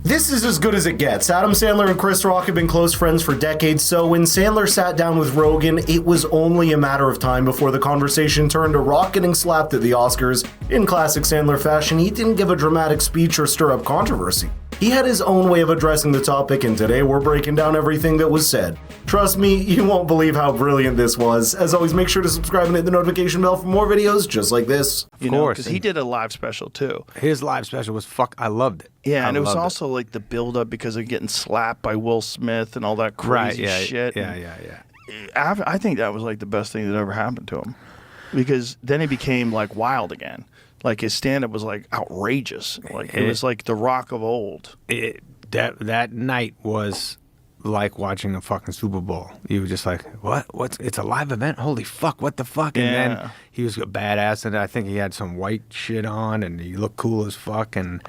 This is as good as it gets. Adam Sandler and Chris Rock have been close friends for decades, so when Sandler sat down with Rogan, it was only a matter of time before the conversation turned to Rock getting slapped at the Oscars. In classic Sandler fashion, he didn't give a dramatic speech or stir up controversy. He had his own way of addressing the topic, and today we're breaking down everything that was said. Trust me, you won't believe how brilliant this was. As always, make sure to subscribe and hit the notification bell for more videos just like this. Of course, because he did a live special too. His live special was I loved it. Yeah, and it was also like the build-up because of getting slapped by Will Smith and all that crazy shit. Yeah. I think that was like the best thing that ever happened to him, because then he became like wild again. Like his stand-up was like outrageous. Like it was like The Rock of old. That night was like watching a fucking Super Bowl. You were just like, what? It's a live event? Holy fuck, what the fuck? And then he was a badass, and I think he had some white shit on, and he looked cool as fuck, and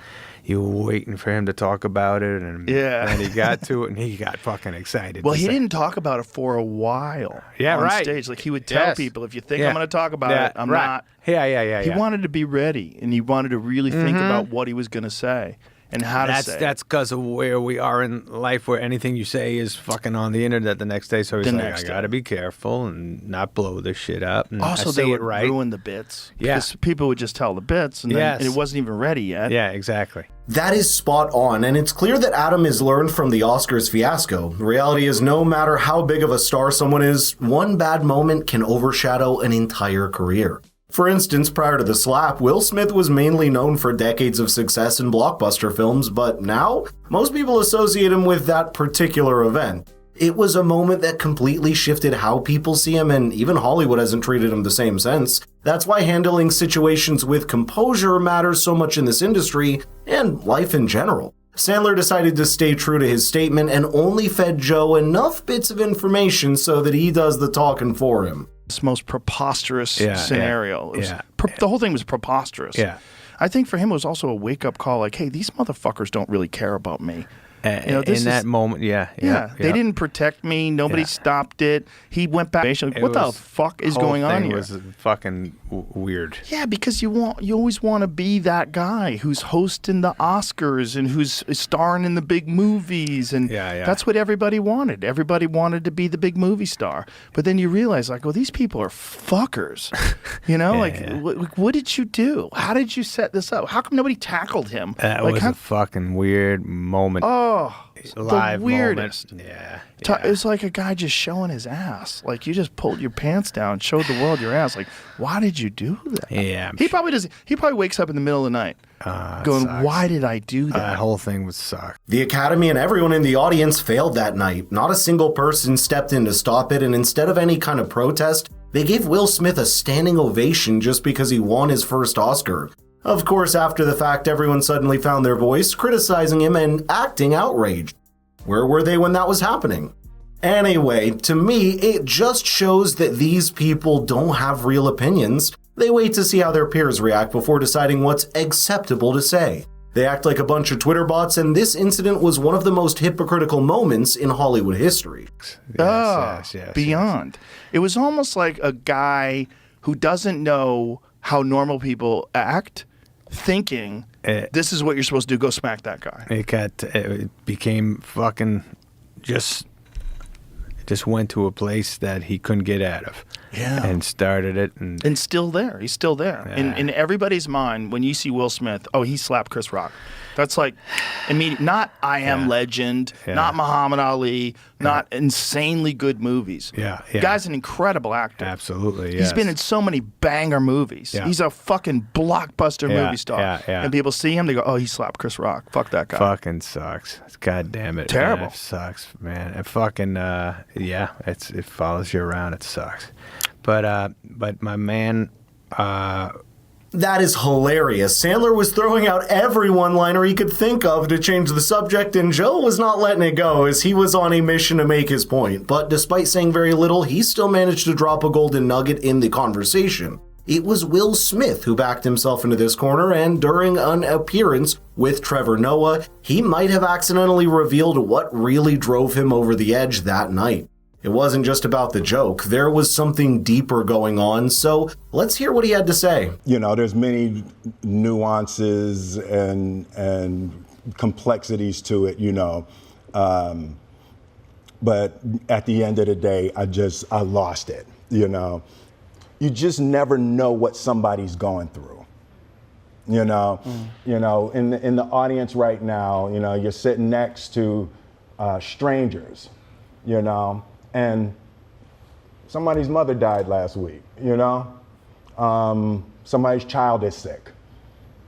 you were waiting for him to talk about it, and then he got to it, and he got fucking excited. Well, he didn't talk about it for a while on stage. Like he would tell people, if you think I'm going to talk about it, I'm not. Yeah. He wanted to be ready, and he wanted to really think about what he was going to say. And how to say that's because of where we are in life, where anything you say is fucking on the internet the next day. So he's like, I gotta be careful and not blow this shit up. And also, they would ruin the bits. Yeah, because people would just tell the bits, and then it wasn't even ready yet. Yeah, exactly. That is spot on, and it's clear that Adam has learned from the Oscars fiasco. The reality is, no matter how big of a star someone is, one bad moment can overshadow an entire career. For instance, prior to the slap, Will Smith was mainly known for decades of success in blockbuster films, but now, most people associate him with that particular event. It was a moment that completely shifted how people see him, and even Hollywood hasn't treated him the same since. That's why handling situations with composure matters so much in this industry, and life in general. Sandler decided to stay true to his statement and only fed Joe enough bits of information so that he does the talking for him. This most preposterous scenario. The whole thing was preposterous. Yeah. I think for him it was also a wake-up call, like, hey, these motherfuckers don't really care about me. In that moment, they didn't protect me. Nobody stopped it. He went back. What the fuck is going on here? It was fucking weird. Yeah, because you always want to be that guy who's hosting the Oscars and who's starring in the big movies, and that's what everybody wanted. Everybody wanted to be the big movie star. But then you realize, like, these people are fuckers. What did you do? How did you set this up? How come nobody tackled him? That was a fucking weird moment. The weirdest. Moment. Yeah. It was like a guy just showing his ass. Like, you just pulled your pants down, showed the world your ass. Like, why did you do that? Yeah. He probably wakes up in the middle of the night going, why did I do that? That whole thing would suck. The Academy and everyone in the audience failed that night. Not a single person stepped in to stop it, and instead of any kind of protest, they gave Will Smith a standing ovation just because he won his first Oscar. Of course, after the fact, everyone suddenly found their voice, criticizing him and acting outraged. Where were they when that was happening? Anyway, to me, it just shows that these people don't have real opinions. They wait to see how their peers react before deciding what's acceptable to say. They act like a bunch of Twitter bots, and this incident was one of the most hypocritical moments in Hollywood history. Yes, beyond. It was almost like a guy who doesn't know how normal people act, thinking this is what you're supposed to do, go smack that guy. It became fucking just went to a place that he couldn't get out of. Yeah. And started it. And still there. He's still there. Yeah. In everybody's mind, when you see Will Smith, he slapped Chris Rock. That's like immediate. Not I Am Legend, not Muhammad Ali, not insanely good movies. Yeah. The guy's an incredible actor. Absolutely, He's been in so many banger movies. Yeah. He's a fucking blockbuster movie star. Yeah. And people see him, they go, he slapped Chris Rock. Fuck that guy. Fucking sucks. God damn it. Terrible. Man, it sucks, man. It fucking, it follows you around. It sucks. But my man, That is hilarious. Sandler was throwing out every one-liner he could think of to change the subject, and Joe was not letting it go as he was on a mission to make his point. But despite saying very little, he still managed to drop a golden nugget in the conversation. It was Will Smith who backed himself into this corner, and during an appearance with Trevor Noah, he might have accidentally revealed what really drove him over the edge that night. It wasn't just about the joke. There was something deeper going on, so let's hear what he had to say. You know, there's many nuances and complexities to it, but at the end of the day, I lost it, You just never know what somebody's going through, in the audience right now, you're sitting next to strangers, and somebody's mother died last week, somebody's child is sick,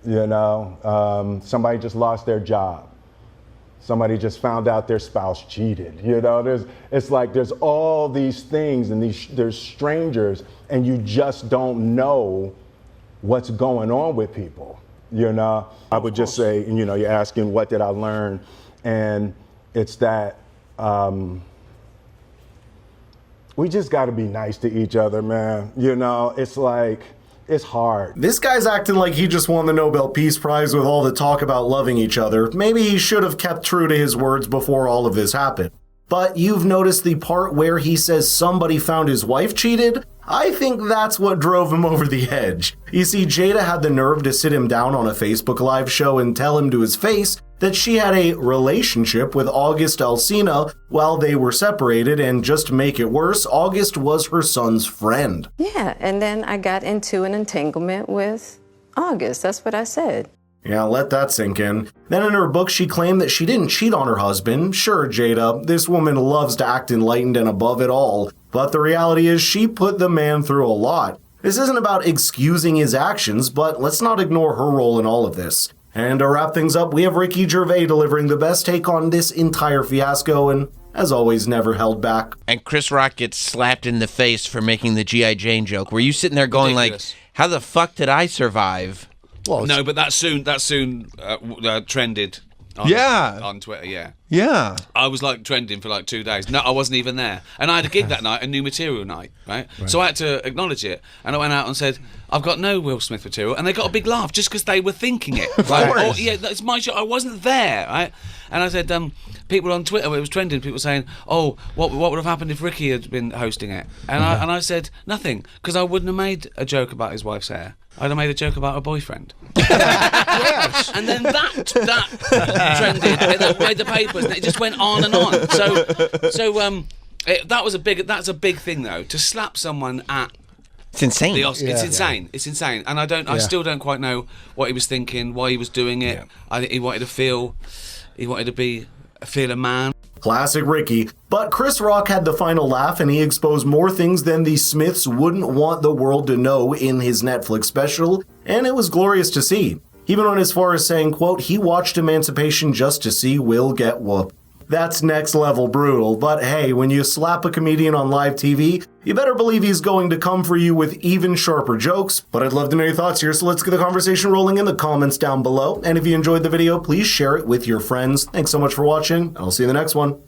somebody just lost their job. Somebody just found out their spouse cheated. There's all these things, and there's strangers, and you just don't know what's going on with people. I would just say, you're asking what did I learn, and it's that we just got to be nice to each other, man. It's hard. This guy's acting like he just won the Nobel Peace Prize with all the talk about loving each other. Maybe he should have kept true to his words before all of this happened. But you've noticed the part where he says somebody found his wife cheated? I think that's what drove him over the edge. You see, Jada had the nerve to sit him down on a Facebook Live show and tell him to his face that she had a relationship with August Alsina while they were separated, and just to make it worse, August was her son's friend. Yeah, and then I got into an entanglement with August. That's what I said. Yeah, let that sink in. Then in her book, she claimed that she didn't cheat on her husband. Sure, Jada, this woman loves to act enlightened and above it all, but the reality is she put the man through a lot. This isn't about excusing his actions, but let's not ignore her role in all of this. And to wrap things up, we have Ricky Gervais delivering the best take on this entire fiasco, and as always, never held back. And Chris Rock gets slapped in the face for making the G.I. Jane joke. Were you sitting there going ridiculous. How the fuck did I survive? Well, no, but that soon trended on Twitter, yeah. Yeah. I was trending for 2 days. No, I wasn't even there. And I had a gig that night, a new material night, right? So I had to acknowledge it. And I went out and said, I've got no Will Smith material. And they got a big laugh just because they were thinking it. Yeah, it's my show. I wasn't there, right? And I said, people on Twitter, it was trending, people saying, oh, what would have happened if Ricky had been hosting it? And I said, nothing, because I wouldn't have made a joke about his wife's hair. I'd have made a joke about her boyfriend. Yes. And then that trended, it made the papers, and it just went on and on. That's a big thing though, to slap someone at. It's insane. It's insane. It's insane. And I still don't quite know what he was thinking, why he was doing it. Yeah. I think he wanted to feel a man. Classic Ricky. But Chris Rock had the final laugh, and he exposed more things than the Smiths wouldn't want the world to know in his Netflix special, and it was glorious to see. He even went as far as saying, quote, he watched Emancipation just to see Will get whooped. That's next level brutal, but hey, when you slap a comedian on live TV, you better believe he's going to come for you with even sharper jokes. But I'd love to know your thoughts here, so let's get the conversation rolling in the comments down below. And if you enjoyed the video, please share it with your friends. Thanks so much for watching. I'll see you in the next one.